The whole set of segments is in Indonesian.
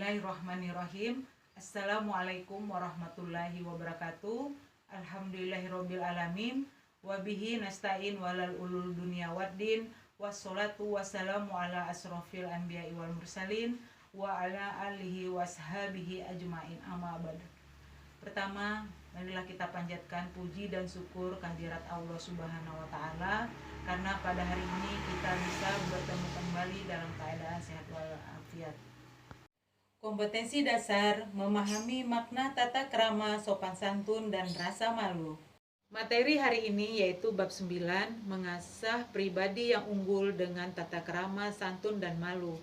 Bismillahirrahmanirrahim. Assalamualaikum warahmatullahi wabarakatuh. Alhamdulillahirabbil alamin. Wabihi nasta'in walal ulul dunya waddin. Wassalatu wassalamu ala asrofil anbiya'i wal mursalin wa ala alihi washabihi ajmain, amma ba'du. Pertama, marilah kita panjatkan puji dan syukur kehadirat Allah Subhanahu wa taala karena pada hari ini kita bisa bertemu kembali dalam keadaan sehat walafiat. Kompetensi dasar memahami makna tata krama, sopan santun, dan rasa malu. Materi hari ini yaitu bab 9, mengasah pribadi yang unggul dengan tata krama, santun, dan malu.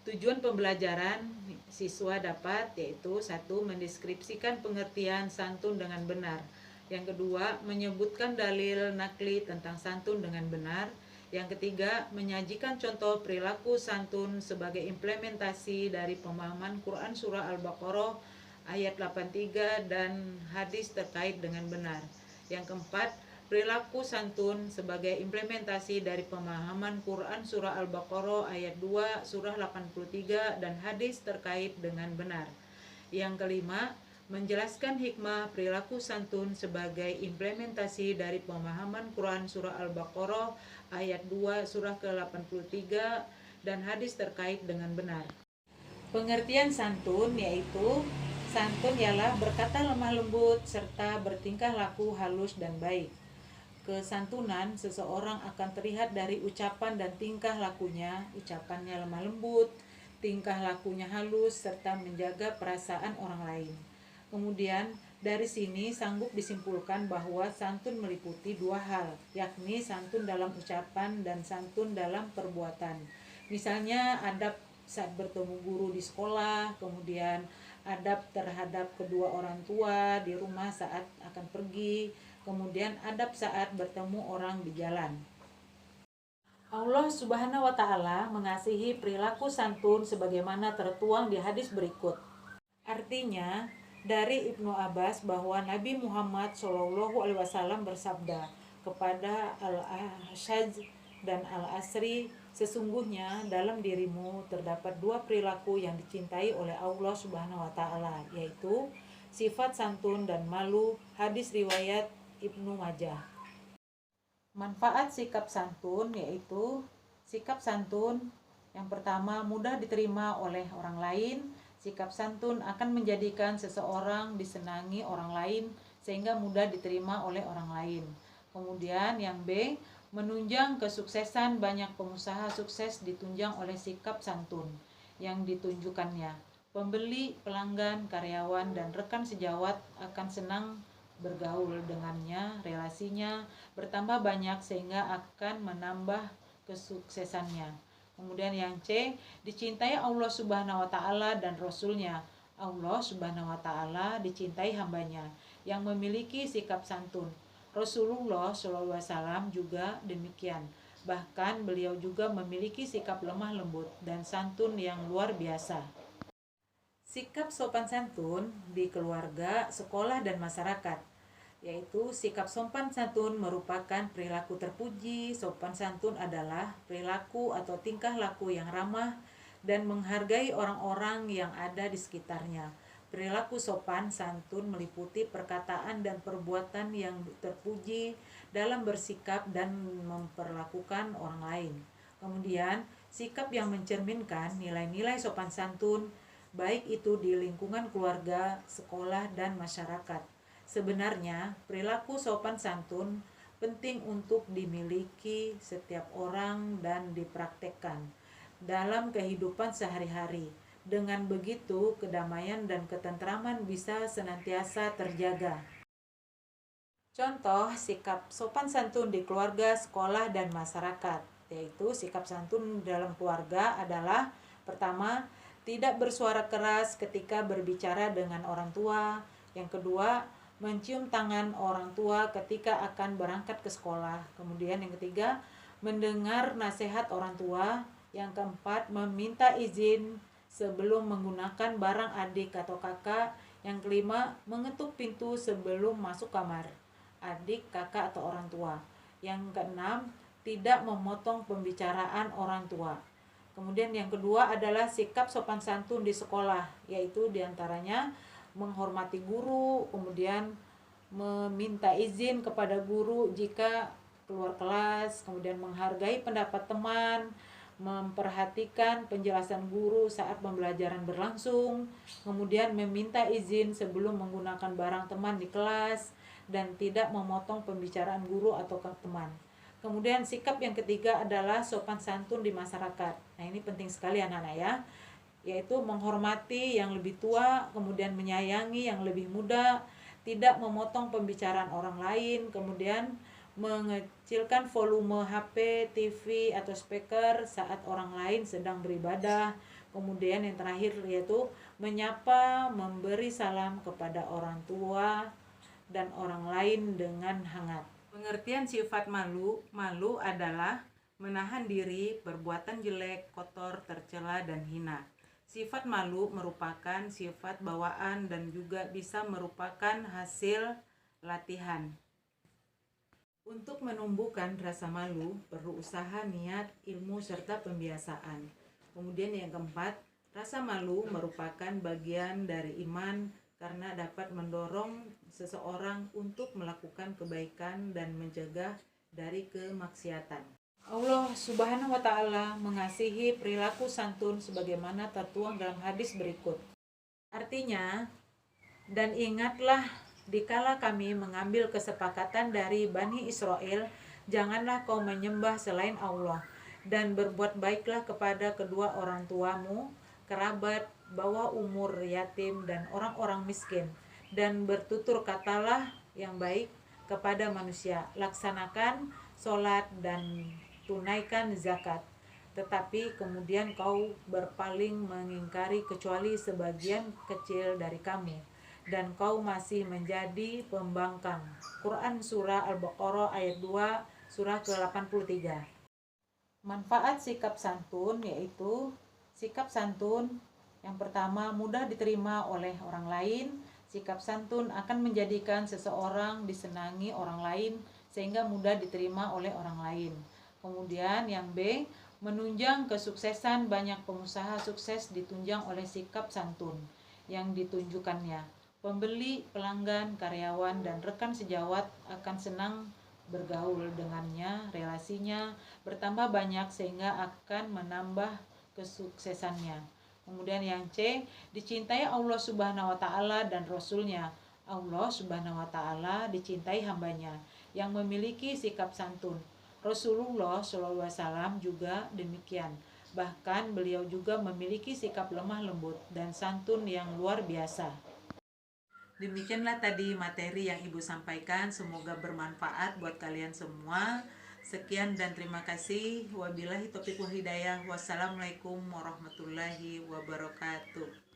Tujuan pembelajaran siswa dapat yaitu 1. Mendeskripsikan pengertian santun dengan benar. Yang kedua, menyebutkan dalil nakli tentang santun dengan benar. Yang ketiga, menyajikan contoh perilaku santun sebagai implementasi dari pemahaman Quran Surah Al-Baqarah ayat 83 dan hadis terkait dengan benar. Yang keempat, perilaku santun sebagai implementasi dari pemahaman Quran Surah Al-Baqarah ayat 2, Surah 83 dan hadis terkait dengan benar. Yang kelima, menjelaskan hikmah perilaku santun sebagai implementasi dari pemahaman Quran Surah Al-Baqarah ayat 2 surah ke-83 dan hadis terkait dengan benar. Pengertian santun yaitu santun ialah berkata lemah lembut serta bertingkah laku halus dan baik. Kesantunan seseorang akan terlihat dari ucapan dan tingkah lakunya. Ucapannya lemah lembut, tingkah lakunya halus serta menjaga perasaan orang lain. Kemudian dari sini sanggup disimpulkan bahwa santun meliputi dua hal, yakni santun dalam ucapan dan santun dalam perbuatan. Misalnya adab saat bertemu guru di sekolah, kemudian adab terhadap kedua orang tua di rumah saat akan pergi, kemudian adab saat bertemu orang di jalan. Allah Subhanahu wa taala mengasihi perilaku santun sebagaimana tertuang di hadis berikut. Artinya, dari Ibnu Abbas bahwa Nabi Muhammad SAW bersabda kepada Al-Ahshaj dan Al-Asri, sesungguhnya dalam dirimu terdapat dua perilaku yang dicintai oleh Allah Subhanahu wa taala, yaitu sifat santun dan malu. Hadis riwayat Ibnu Majah. Manfaat sikap santun yaitu sikap santun yang pertama, mudah diterima oleh orang lain. Sikap santun akan menjadikan seseorang disenangi orang lain sehingga mudah diterima oleh orang lain. Kemudian yang B, menunjang kesuksesan. Banyak pengusaha sukses ditunjang oleh sikap santun yang ditunjukkannya. Pembeli, pelanggan, karyawan, dan rekan sejawat akan senang bergaul dengannya. Relasinya bertambah banyak sehingga akan menambah kesuksesannya. Kemudian yang C, dicintai Allah Subhanahu wa taala dan Rasulnya. Allah Subhanahu wa taala dicintai hambanya yang memiliki sikap santun. Rasulullah SAW juga demikian. Bahkan beliau juga memiliki sikap lemah lembut dan santun yang luar biasa. Sikap sopan santun di keluarga, sekolah, dan masyarakat, yaitu sikap sopan santun merupakan perilaku terpuji. Sopan santun adalah perilaku atau tingkah laku yang ramah dan menghargai orang-orang yang ada di sekitarnya. Perilaku sopan santun meliputi perkataan dan perbuatan yang terpuji dalam bersikap dan memperlakukan orang lain. Kemudian, sikap yang mencerminkan nilai-nilai sopan santun, baik itu di lingkungan keluarga, sekolah, dan masyarakat. Sebenarnya, perilaku sopan santun penting untuk dimiliki setiap orang dan dipraktekkan dalam kehidupan sehari-hari. Dengan begitu, kedamaian dan ketentraman bisa senantiasa terjaga. Contoh sikap sopan santun di keluarga, sekolah, dan masyarakat, yaitu sikap santun dalam keluarga adalah pertama, tidak bersuara keras ketika berbicara dengan orang tua. Yang kedua, mencium tangan orang tua ketika akan berangkat ke sekolah. Kemudian yang ketiga, mendengar nasihat orang tua. Yang keempat, meminta izin sebelum menggunakan barang adik atau kakak. Yang kelima, mengetuk pintu sebelum masuk kamar adik, kakak, atau orang tua. Yang keenam, tidak memotong pembicaraan orang tua. Kemudian yang kedua adalah sikap sopan santun di sekolah, yaitu diantaranya menghormati guru, kemudian meminta izin kepada guru jika keluar kelas, kemudian menghargai pendapat teman, memperhatikan penjelasan guru saat pembelajaran berlangsung, kemudian meminta izin sebelum menggunakan barang teman di kelas, dan tidak memotong pembicaraan guru atau teman. Kemudian sikap yang ketiga adalah sopan santun di masyarakat. Nah, ini penting sekali anak-anak ya, yaitu menghormati yang lebih tua, kemudian menyayangi yang lebih muda, tidak memotong pembicaraan orang lain, kemudian mengecilkan volume HP, TV atau speaker saat orang lain sedang beribadah. Kemudian yang terakhir yaitu menyapa, memberi salam kepada orang tua dan orang lain dengan hangat. Pengertian sifat malu. Malu adalah menahan diri, perbuatan jelek, kotor, tercela, dan hina. Sifat malu merupakan sifat bawaan dan juga bisa merupakan hasil latihan. Untuk menumbuhkan rasa malu, perlu usaha, niat, ilmu, serta pembiasaan. Kemudian yang keempat, rasa malu merupakan bagian dari iman karena dapat mendorong seseorang untuk melakukan kebaikan dan mencegah dari kemaksiatan. Allah Subhanahu wa Ta'ala mengasihi perilaku santun sebagaimana tertuang dalam hadis berikut. Artinya, dan ingatlah dikala kami mengambil kesepakatan dari Bani Israel, janganlah kau menyembah selain Allah, dan berbuat baiklah kepada kedua orang tuamu, kerabat, bawah umur, yatim, dan orang-orang miskin, dan bertutur katalah yang baik kepada manusia, laksanakan sholat dan tunaikan zakat. Tetapi kemudian kau berpaling mengingkari kecuali sebagian kecil dari kamu, dan kau masih menjadi pembangkang. Quran Surah Al-Baqarah ayat 2, surah ke-83. Manfaat sikap santun yaitu sikap santun yang pertama, mudah diterima oleh orang lain. Sikap santun akan menjadikan seseorang disenangi orang lain sehingga mudah diterima oleh orang lain. Kemudian yang B, menunjang kesuksesan. Banyak pengusaha sukses ditunjang oleh sikap santun yang ditunjukkannya. Pembeli, pelanggan, karyawan, dan rekan sejawat akan senang bergaul dengannya. Relasinya bertambah banyak sehingga akan menambah kesuksesannya. Kemudian yang C, dicintai Allah Subhanahu wa Ta'ala dan Rasulnya. Allah Subhanahu wa Ta'ala dicintai hambanya yang memiliki sikap santun. Rasulullah SAW juga demikian. Bahkan beliau juga memiliki sikap lemah lembut dan santun yang luar biasa. Demikianlah tadi materi yang Ibu sampaikan. Semoga bermanfaat buat kalian semua. Sekian dan terima kasih. Wabillahi taufiq wal hidayah. Wassalamualaikum warahmatullahi wabarakatuh.